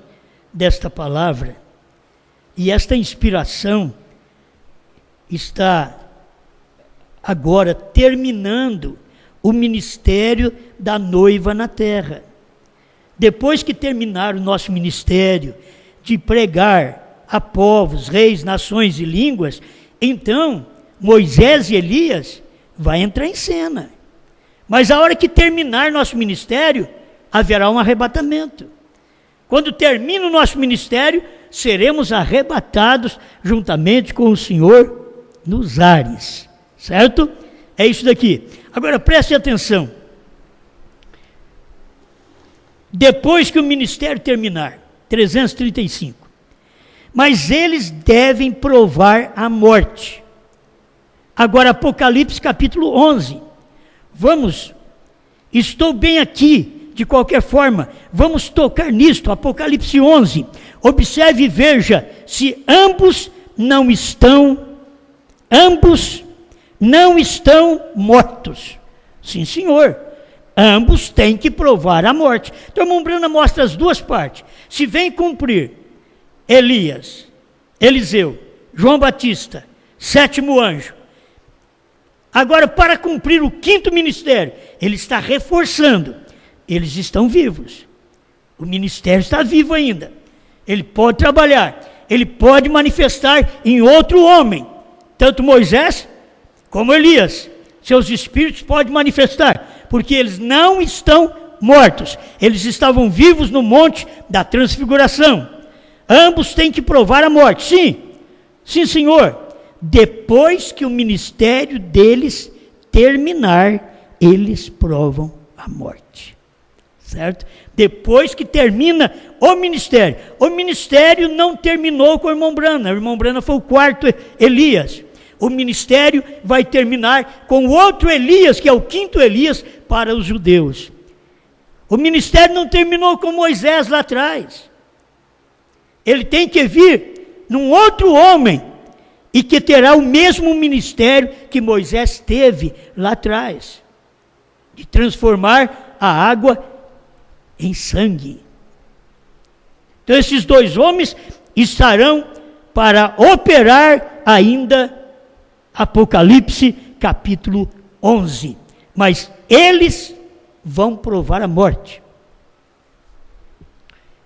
desta palavra. E esta inspiração está agora terminando o ministério da noiva na terra. Depois que terminar o nosso ministério de pregar a povos, reis, nações e línguas, então Moisés e Elias vai entrar em cena. Mas a hora que terminar nosso ministério, haverá um arrebatamento. Quando termina o nosso ministério, seremos arrebatados juntamente com o Senhor nos ares. Certo? É isso daqui. Agora preste atenção. Depois que o ministério terminar, 335. Mas eles devem provar a morte. Agora Apocalipse capítulo 11. Estou bem aqui. De qualquer forma, vamos tocar nisto, Apocalipse 11. Observe e veja se ambos não estão mortos. Sim, senhor. Ambos têm que provar a morte. Então, irmão Brana mostra as duas partes. Se vem cumprir Elias, Eliseu, João Batista, sétimo anjo. Agora, para cumprir o quinto ministério, ele está reforçando. Eles estão vivos. O ministério está vivo ainda. Ele pode trabalhar. Ele pode manifestar em outro homem. Tanto Moisés como Elias. Seus espíritos podem manifestar. Porque eles não estão mortos. Eles estavam vivos no monte da transfiguração. ambos têm que provar a morte. Sim, senhor. Depois que o ministério deles terminar, eles provam a morte. Certo? Depois que termina o ministério não terminou com o irmão Brana. O irmão Brana foi o quarto Elias. O ministério vai terminar com o outro Elias, que é o quinto Elias para os judeus. O ministério não terminou com Moisés lá atrás. Ele tem que vir num outro homem, e que terá o mesmo ministério que Moisés teve lá atrás, de transformar a água em sangue. Então esses dois homens estarão para operar ainda Apocalipse capítulo 11. Mas eles vão provar a morte.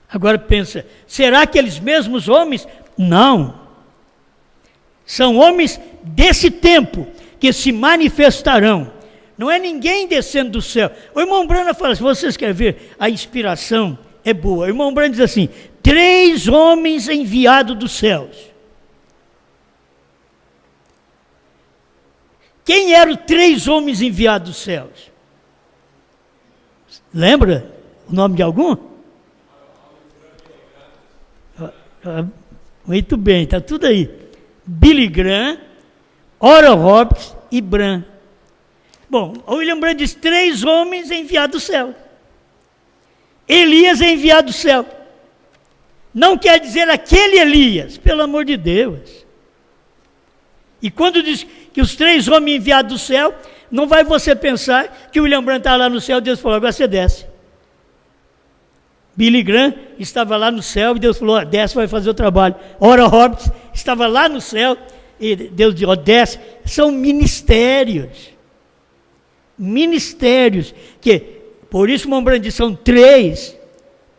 Agora pensa, será aqueles mesmos homens? Não. São homens desse tempo que se manifestarão. Não é ninguém descendo do céu. O irmão Brana fala, se vocês querem ver, a inspiração é boa. O irmão Brana diz assim, 3 homens enviados dos céus. Quem eram 3 homens enviados dos céus? Lembra o nome de algum? Muito bem, está tudo aí. Billy Graham, Oral Roberts e Bran. Bom, o William Branham diz 3 homens enviados do céu. Elias é enviado do céu. Não quer dizer aquele Elias, pelo amor de Deus. E quando diz que os 3 homens enviados do céu, não vai você pensar que o William Branham está lá no céu e Deus falou, agora você desce. Billy Graham estava lá no céu e Deus falou, desce, vai fazer o trabalho. Oral Roberts estava lá no céu e Deus disse, desce. São ministérios. Ministérios. Que, por isso, irmão Branham diz, são 3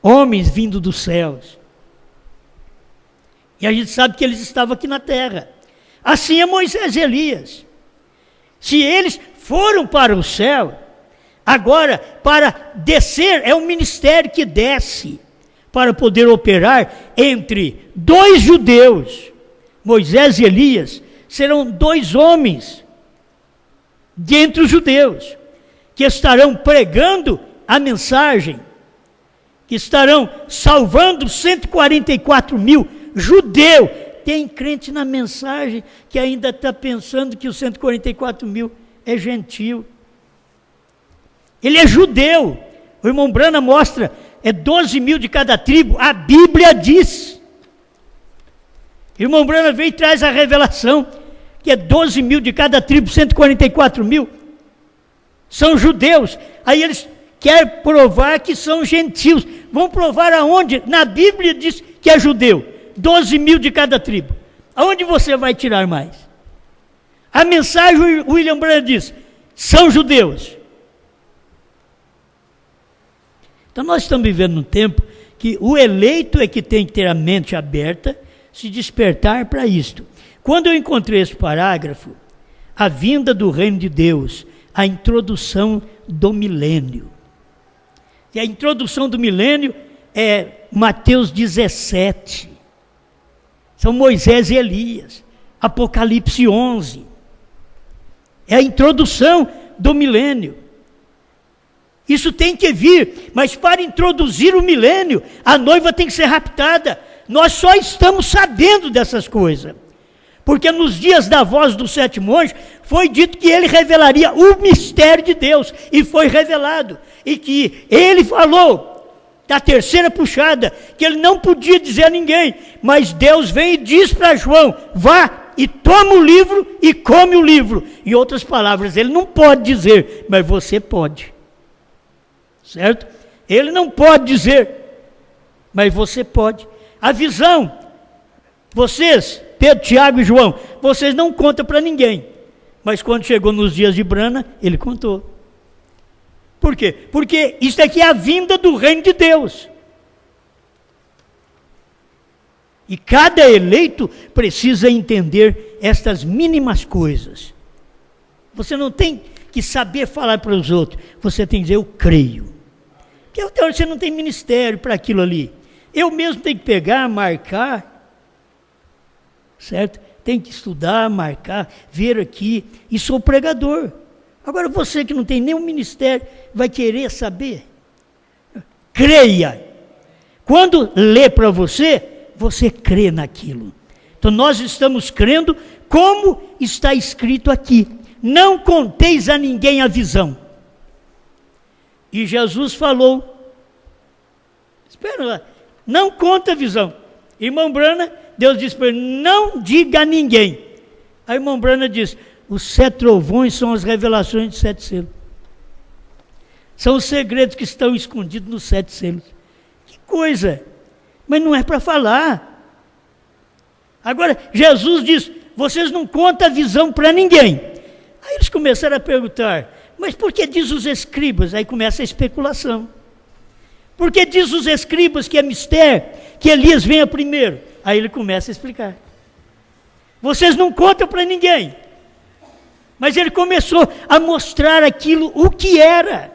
homens vindo dos céus. E a gente sabe que eles estavam aqui na terra. Assim é Moisés e Elias. Se eles foram para o céu, agora, para descer, é um ministério que desce, para poder operar entre 2 judeus, Moisés e Elias, serão 2 homens, dentre os judeus, que estarão pregando a mensagem, que estarão salvando 144 mil judeus. Tem crente na mensagem que ainda está pensando que os 144 mil é gentil. Ele é judeu. O irmão Brana mostra, é 12 mil de cada tribo. A Bíblia diz. O irmão Brana veio e traz a revelação, que é 12 mil de cada tribo, 144 mil. São judeus. Aí eles querem provar que são gentios. Vão provar aonde? Na Bíblia diz que é judeu. 12 mil de cada tribo. Aonde você vai tirar mais? A mensagem, William Brana diz, são judeus. Então nós estamos vivendo num tempo que o eleito é que tem que ter a mente aberta, se despertar para isto. Quando eu encontrei esse parágrafo, a vinda do reino de Deus, a introdução do milênio. E a introdução do milênio é Mateus 17. São Moisés e Elias. Apocalipse 11. É a introdução do milênio. Isso tem que vir, mas para introduzir o milênio, a noiva tem que ser raptada. Nós só estamos sabendo dessas coisas. Porque nos dias da voz do 7º anjo, foi dito que ele revelaria o mistério de Deus, e foi revelado. E que ele falou da terceira puxada, que ele não podia dizer a ninguém, mas Deus vem e diz para João, vá e toma o livro e come o livro. Em outras palavras, ele não pode dizer, mas você pode. Certo? Ele não pode dizer, mas você pode. A visão, vocês, Pedro, Tiago e João, vocês não contam para ninguém, mas quando chegou nos dias de Brana, ele contou. Por quê? Porque isso aqui é a vinda do reino de Deus. E cada eleito precisa entender estas mínimas coisas. Você não tem que saber falar para os outros, você tem que dizer, eu creio. Porque você não tem ministério para aquilo ali. Eu mesmo tenho que pegar, marcar, certo? Tem que estudar, marcar, ver aqui, e sou pregador. Agora você que não tem nenhum ministério, vai querer saber? Creia. Quando lê para você, você crê naquilo. Então nós estamos crendo como está escrito aqui. Não conteis a ninguém a visão. E Jesus falou, espera lá, não conta a visão. Irmão Brana, Deus disse para ele, não diga a ninguém. A irmã Brana diz, os 7 trovões são as revelações de 7 selos. São os segredos que estão escondidos nos 7 selos. Que coisa! Mas não é para falar. Agora, Jesus diz, vocês não contam a visão para ninguém. Aí eles começaram a perguntar, mas por que diz os escribas? Aí começa a especulação. Por que diz os escribas que é mistério, que Elias venha primeiro? Aí ele começa a explicar. Vocês não contam para ninguém. Mas ele começou a mostrar aquilo, o que era.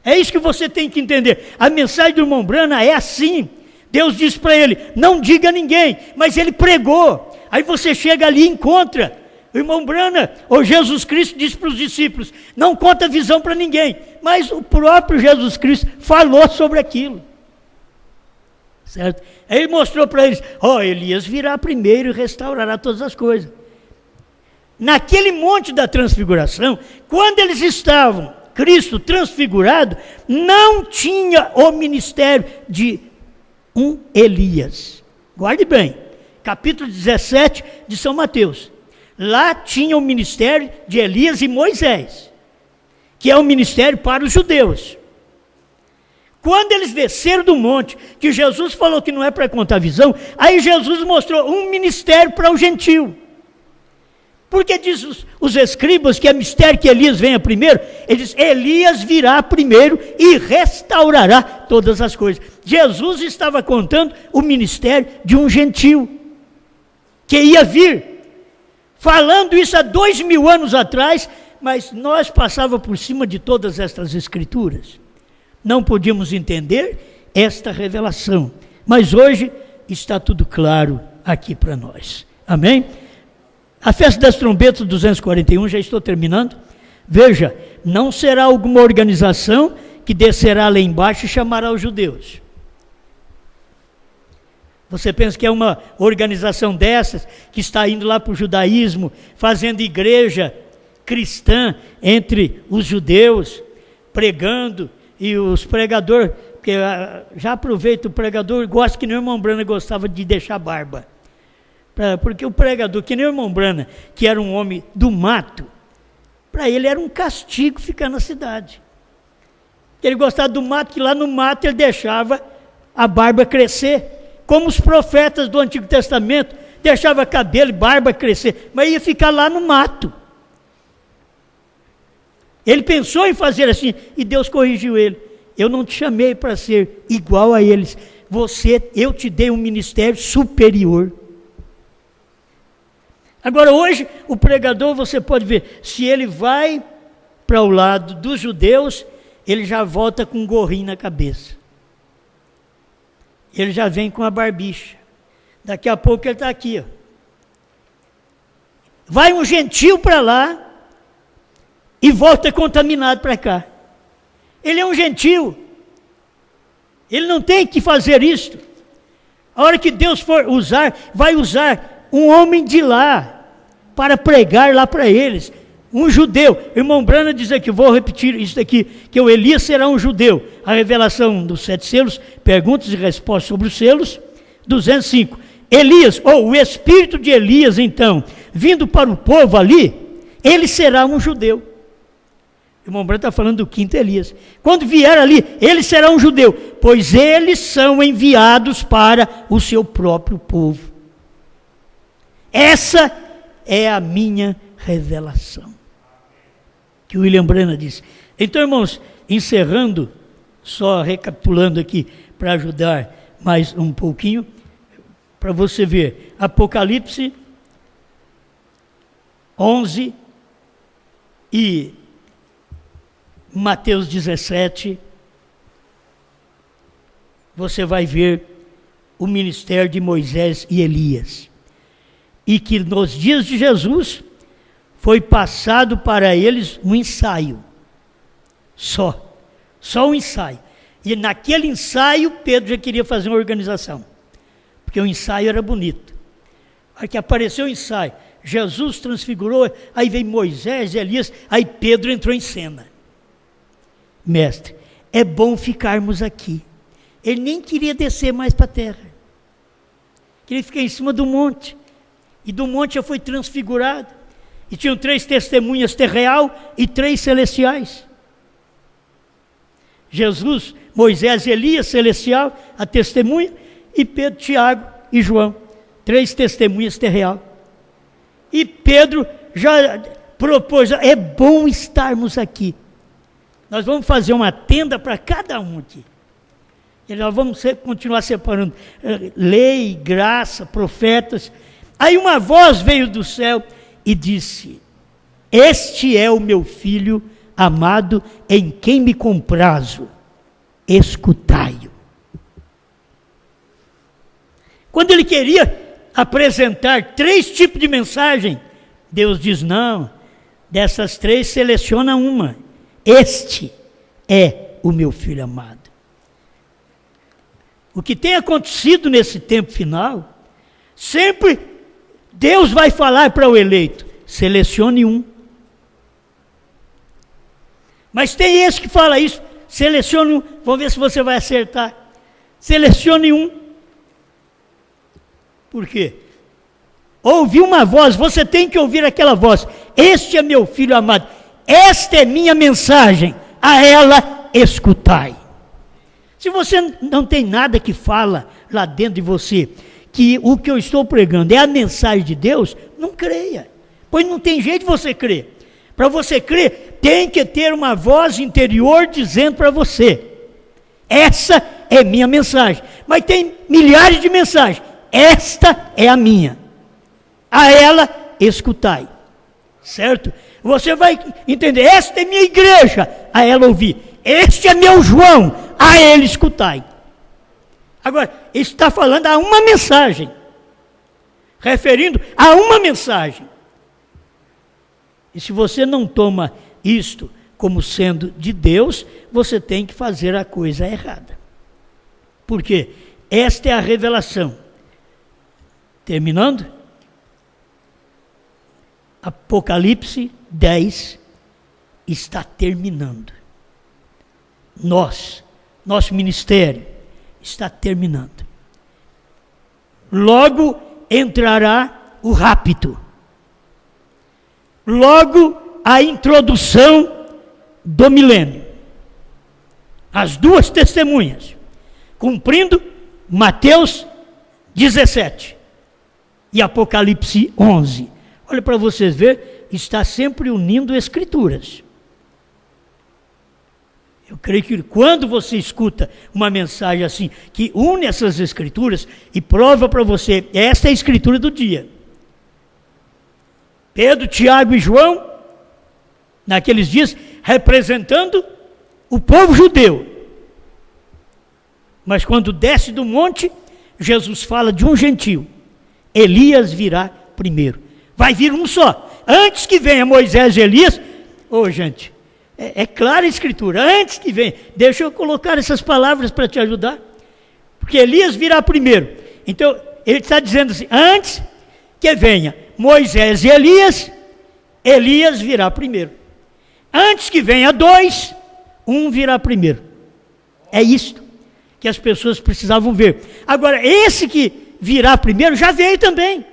É isso que você tem que entender. A mensagem do irmão Brana é assim. Deus disse para ele, não diga a ninguém, mas ele pregou. Aí você chega ali e encontra. O irmão Brana, ou Jesus Cristo, disse para os discípulos, não conta visão para ninguém. Mas o próprio Jesus Cristo falou sobre aquilo. Certo? Aí ele mostrou para eles, Elias virá primeiro e restaurará todas as coisas. Naquele monte da transfiguração, quando eles estavam, Cristo transfigurado, não tinha o ministério de um Elias. Guarde bem, capítulo 17 de São Mateus. Lá tinha o ministério de Elias e Moisés, que é o ministério para os judeus. Quando eles desceram do monte, que Jesus falou que não é para contar visão, aí Jesus mostrou um ministério para o gentio. Porque diz os escribas que é mistério que Elias venha primeiro, ele diz, Elias virá primeiro e restaurará todas as coisas. Jesus estava contando o ministério de um gentio, que ia vir, falando isso há 2000 anos atrás, mas nós passávamos por cima de todas estas escrituras. Não podíamos entender esta revelação, mas hoje está tudo claro aqui para nós. Amém? A festa das trombetas 241, já estou terminando. Veja, não será alguma organização que descerá lá embaixo e chamará os judeus. Você pensa que é uma organização dessas, que está indo lá para o judaísmo, fazendo igreja cristã entre os judeus, pregando, e os pregadores, porque já aproveita o pregador, gosta que nem o irmão Brana gostava de deixar barba. Porque o pregador, que nem o irmão Brana, que era um homem do mato, para ele era um castigo ficar na cidade. Ele gostava do mato, que lá no mato ele deixava a barba crescer, como os profetas do Antigo Testamento, deixava cabelo e barba crescer, mas ia ficar lá no mato. Ele pensou em fazer assim, e Deus corrigiu ele. Eu não te chamei para ser igual a eles, eu te dei um ministério superior. Agora hoje, o pregador, você pode ver, se ele vai para o lado dos judeus, ele já volta com um gorrinho na cabeça. Ele já vem com a barbicha. Daqui a pouco ele está aqui. Ó. Vai um gentio para lá e volta contaminado para cá. Ele é um gentio. Ele não tem que fazer isto. A hora que Deus for usar, vai usar um homem de lá, para pregar lá para eles, um judeu. Irmão Brana diz aqui, vou repetir isso aqui, que o Elias será um judeu. A revelação dos 7 selos, perguntas e respostas sobre os selos, 205. Elias, ou o espírito de Elias, então, vindo para o povo ali, ele será um judeu. O irmão Brana está falando do 5º Elias. Quando vier ali, ele será um judeu, pois eles são enviados para o seu próprio povo. Essa é a minha revelação. Que o William Brana disse. Então, irmãos, encerrando, só recapitulando aqui, para ajudar mais um pouquinho, para você ver, Apocalipse 11 e Mateus 17, você vai ver o ministério de Moisés e Elias. E que nos dias de Jesus foi passado para eles um ensaio. Só um ensaio. E naquele ensaio, Pedro já queria fazer uma organização. Porque o ensaio era bonito. Aí que apareceu o ensaio, Jesus transfigurou, aí veio Moisés, Elias, aí Pedro entrou em cena. Mestre, é bom ficarmos aqui. Ele nem queria descer mais para a terra. Queria ficar em cima do monte. E do monte já foi transfigurado. E tinham 3 testemunhas terreal e 3 celestiais. Jesus, Moisés, Elias, celestial, a testemunha, e Pedro, Tiago e João, 3 testemunhas terreal. E Pedro já propôs, é bom estarmos aqui. Nós vamos fazer uma tenda para cada um aqui. E nós vamos continuar separando lei, graça, profetas. Aí uma voz veio do céu e disse: este é o meu filho amado, em quem me comprazo, escutai-o. Quando ele queria apresentar 3 tipos de mensagem, Deus diz: não, dessas 3 seleciona uma. Este é o meu filho amado. O que tem acontecido nesse tempo final, sempre Deus vai falar para o eleito: selecione um. Mas tem esse que fala isso: selecione um, vamos ver se você vai acertar. Selecione um. Por quê? Ouvi uma voz, você tem que ouvir aquela voz: este é meu filho amado, esta é minha mensagem, a ela escutai. Se você não tem nada que fala lá dentro de você, que o que eu estou pregando é a mensagem de Deus, não creia, pois não tem jeito de você crer. Para você crer, tem que ter uma voz interior dizendo para você: essa é minha mensagem. Mas tem milhares de mensagens, esta é a minha, a ela escutai, certo? Você vai entender: esta é minha igreja, a ela ouvir. Este é meu João, a ele escutai. Agora, está falando a uma mensagem, referindo a uma mensagem. E se você não toma isto como sendo de Deus, você tem que fazer a coisa errada. Por quê? Esta é a revelação. Terminando? Apocalipse 10 está terminando. Nosso ministério está terminando. Logo entrará o rapto. Logo a introdução do milênio. As 2 testemunhas, cumprindo Mateus 17 e Apocalipse 11. Olha para vocês verem, está sempre unindo escrituras. Eu creio que quando você escuta uma mensagem assim, que une essas escrituras e prova para você, esta é a escritura do dia. Pedro, Tiago e João, naqueles dias, representando o povo judeu. Mas quando desce do monte, Jesus fala de um gentio. Elias virá primeiro. Vai vir um só. Antes que venha Moisés e Elias, gente, é clara a escritura, antes que venha, deixa eu colocar essas palavras para te ajudar, porque Elias virá primeiro. Então, ele está dizendo assim: antes que venha Moisés e Elias, Elias virá primeiro. Antes que venha 2, um virá primeiro. É isto que as pessoas precisavam ver. Agora, esse que virá primeiro já veio também.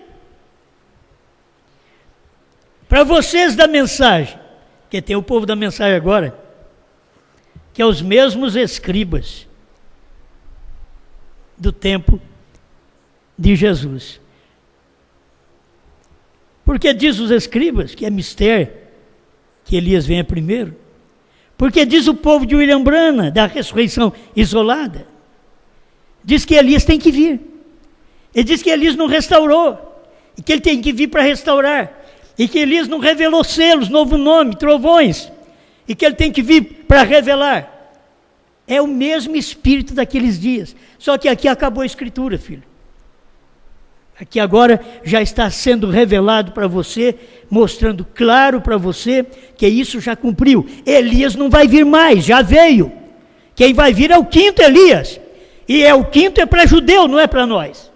Para vocês da mensagem, que tem o povo da mensagem agora, que é os mesmos escribas do tempo de Jesus. Porque diz os escribas que é mistério que Elias venha primeiro. Porque diz o povo de William Branham, da ressurreição isolada, diz que Elias tem que vir. Ele diz que Elias não restaurou, e que ele tem que vir para restaurar. E que Elias não revelou selos, novo nome, trovões, e que ele tem que vir para revelar. É o mesmo Espírito daqueles dias. Só que aqui acabou a Escritura, filho. Aqui agora já está sendo revelado para você, mostrando claro para você que isso já cumpriu. Elias não vai vir mais, já veio. Quem vai vir é o quinto Elias. E o quinto é para judeu, não é para nós.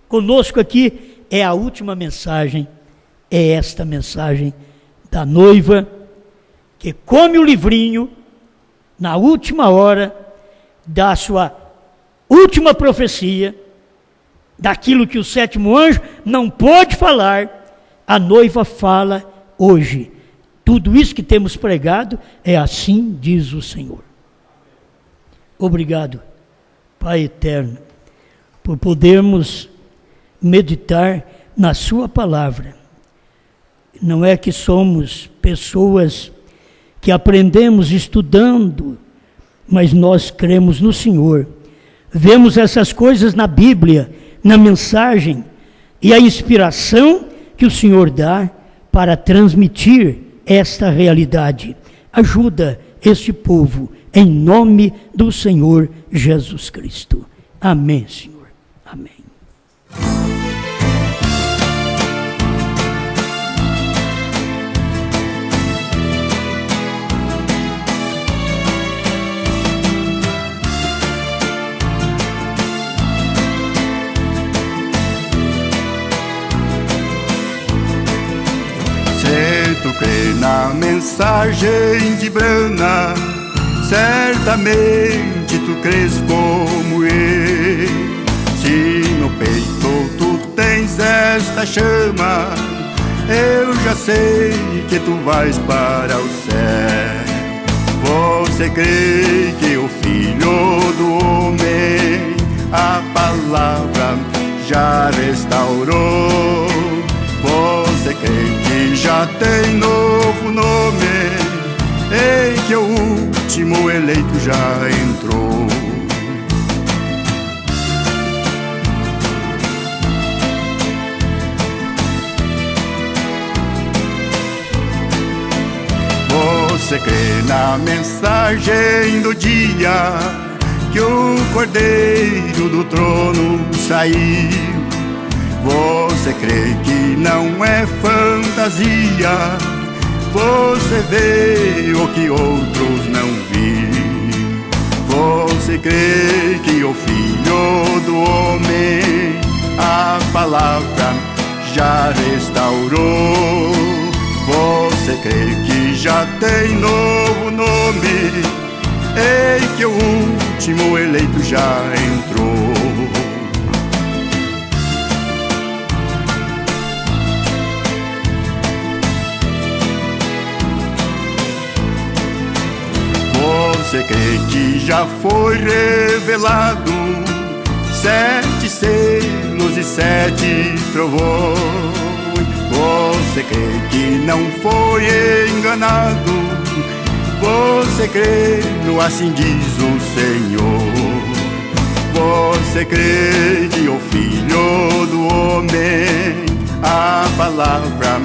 Conosco aqui é a última mensagem, é esta mensagem da noiva, que come o livrinho, na última hora, da sua última profecia, daquilo que o sétimo anjo não pôde falar, a noiva fala hoje. Tudo isso que temos pregado é assim diz o Senhor. Obrigado, Pai eterno, por podermos meditar na sua palavra. Não é que somos pessoas que aprendemos estudando, mas nós cremos no Senhor. Vemos essas coisas na Bíblia, na mensagem, e a inspiração que o Senhor dá para transmitir esta realidade. Ajuda este povo, em nome do Senhor Jesus Cristo. Amém, Senhor. Amém. Tu crê na mensagem de Brana, certamente tu crês como eu. Se no peito tu tens esta chama, eu já sei que tu vais para o céu. Você crê que o Filho do Homem a palavra já restaurou? Você crê que já tem novo nome, e que o último eleito já entrou? Você crê na mensagem do dia, que o Cordeiro do trono saiu? Você crê que não é fantasia? Você vê o que outros não viram? Você crê que o Filho do Homem a palavra já restaurou? Você crê que já tem novo nome, e que o último eleito já entrou? Você crê que já foi revelado 7 selos e 7 trovões? Você crê que não foi enganado? Você crê no assim diz o Senhor? Você crê que o Filho do Homem a palavra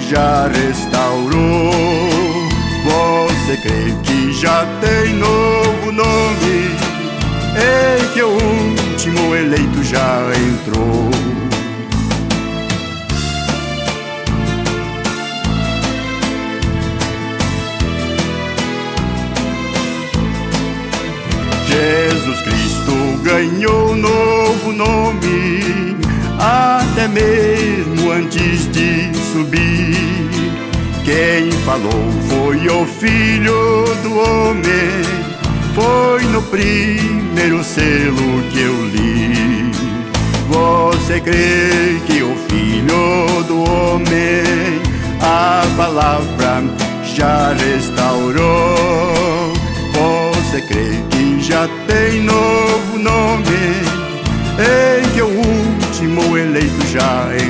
já restaurou? Você crê que já tem novo nome, e que o último eleito já entrou? Jesus Cristo ganhou novo nome, até mesmo antes de subir. Quem falou foi o Filho do Homem, foi no primeiro selo que eu li. Você crê que o Filho do Homem a palavra já restaurou? Você crê que já tem novo nome, e que o último eleito já entrou?